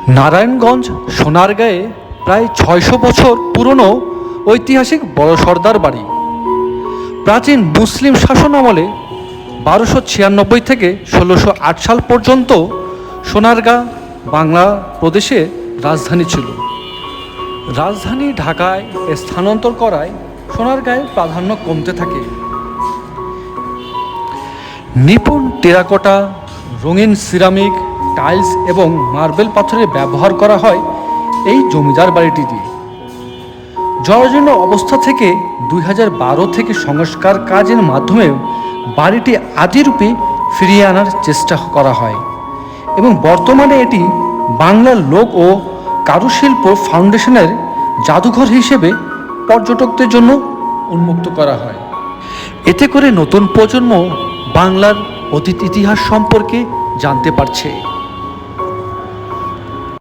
নারায়ণগঞ্জ সোনারগাঁয়ে প্রায় 600 বছর পুরনো ঐতিহাসিক বড় সর্দার বাড়ি। প্রাচীন মুসলিম শাসন আমলে 1296 থেকে 1608 সাল পর্যন্ত সোনারগাঁ বাংলা প্রদেশের রাজধানী ছিল। রাজধানী ঢাকায় স্থানান্তর করায় সোনারগাঁয়ের প্রাধান্য কমতে থাকে। নিপুণ টেরাকোটা, রঙিন সিরামিক, টাইলস এবং মার্বেল পাথরের ব্যবহার করা হয় এই জমিদার বাড়িটি দিয়ে। জরাজীর্ণ অবস্থা থেকে 2012 থেকে সংস্কার কাজের মাধ্যমে বাড়িটি আদিরূপে ফিরিয়ে আনার চেষ্টা করা হয় এবং বর্তমানে এটি বাংলার লোক ও কারুশিল্প ফাউন্ডেশনের জাদুঘর হিসেবে পর্যটকদের জন্য উন্মুক্ত করা হয়। এতে করে নতুন প্রজন্ম বাংলার অতীত ইতিহাস সম্পর্কে জানতে পারছে।